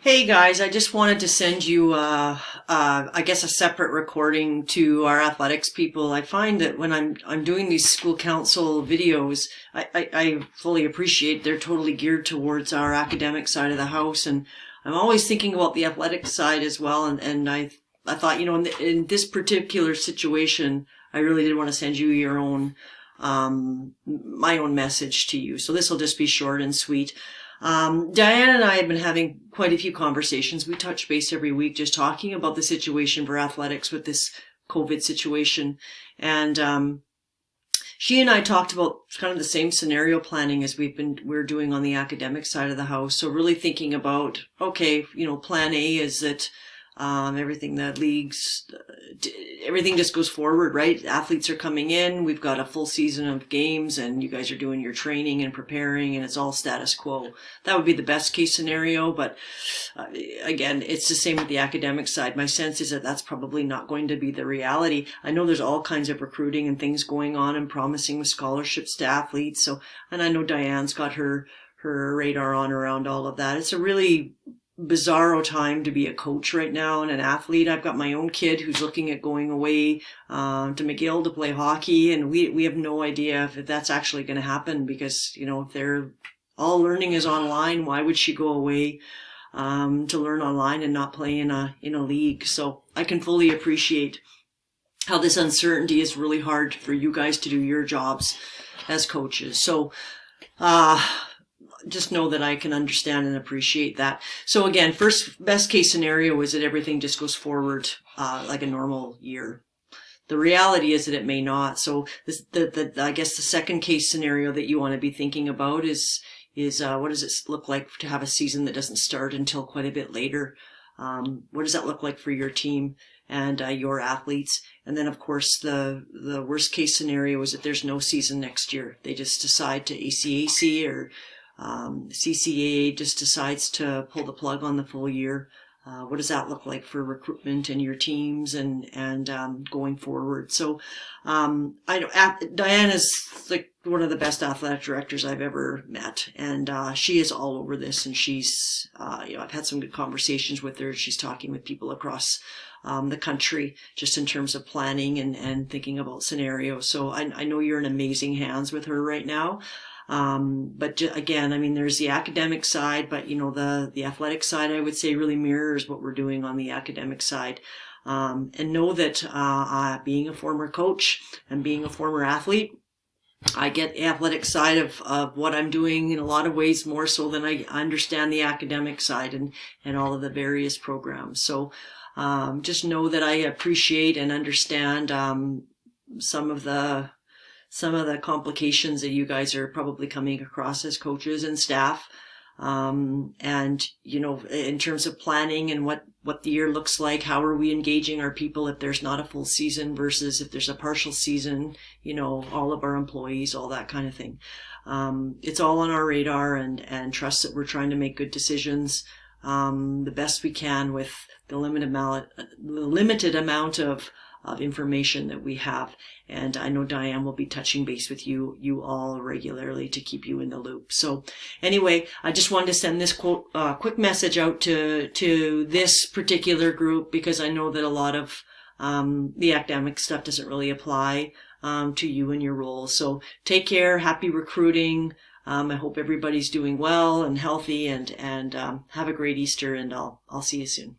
Hey guys, I just wanted to send you, I guess a separate recording to our athletics people. I find that when I'm doing these school council videos, I fully appreciate they're totally geared towards our academic side of the house, and I'm always thinking about the athletic side as well. And I thought, in this particular situation, I really did want to send you your own, my own message to you. So this will just be short and sweet. Diane and I have been having quite a few conversations. We touch base every week just talking about the situation for athletics with this COVID situation. And she and I talked about kind of the same scenario planning as we're doing on the academic side of the house. So really thinking about, okay, plan A is that everything that leagues, everything just goes forward, right? Athletes are coming in. We've got a full season of games and you guys are doing your training and preparing and it's all status quo. That would be the best case scenario. But again, it's the same with the academic side. My sense is that that's probably not going to be the reality. I know there's all kinds of recruiting and things going on and promising with scholarships to athletes. So, and I know Diane's got her radar on around all of that. It's a really bizarro time to be a coach right now and an athlete. I've got my own kid who's looking at going away to McGill to play hockey, and we have no idea if that's actually going to happen because if they're all learning is online, why would she go away to learn online and not play in a league? So I can fully appreciate how this uncertainty is really hard for you guys to do your jobs as coaches. So just know that I can understand and appreciate that. So again, best case scenario is that everything just goes forward like a normal year. The reality is that it may not. So I guess the second case scenario that you want to be thinking about is what does it look like to have a season that doesn't start until quite a bit later? What does that look like for your team and your athletes? And then of course the worst case scenario is that there's no season next year. They just decide to ACAC or CCAA just decides to pull the plug on the full year. What does that look like for recruitment and your teams and going forward? So I know Diane is like one of the best athletic directors I've ever met, and she is all over this. And she's I've had some good conversations with her. She's talking with people across the country just in terms of planning and thinking about scenarios. So I know you're in amazing hands with her right now. But again, I mean, there's the academic side, but the athletic side, I would say, really mirrors what we're doing on the academic side. And know that, being a former coach and being a former athlete, I get the athletic side of what I'm doing in a lot of ways more so than I understand the academic side and all of the various programs. So, just know that I appreciate and understand, some of the complications that you guys are probably coming across as coaches and staff. And, in terms of planning and what the year looks like, how are we engaging our people if there's not a full season versus if there's a partial season, all of our employees, all that kind of thing. It's all on our radar and trust that we're trying to make good decisions, the best we can with the limited amount of information that we have. And I know Diane will be touching base with you all regularly to keep you in the loop. So anyway, I just wanted to send this quick message out to this particular group because I know that a lot of the academic stuff doesn't really apply to you and your role. So take care. Happy recruiting. I hope everybody's doing well and healthy and have a great Easter, and I'll see you soon.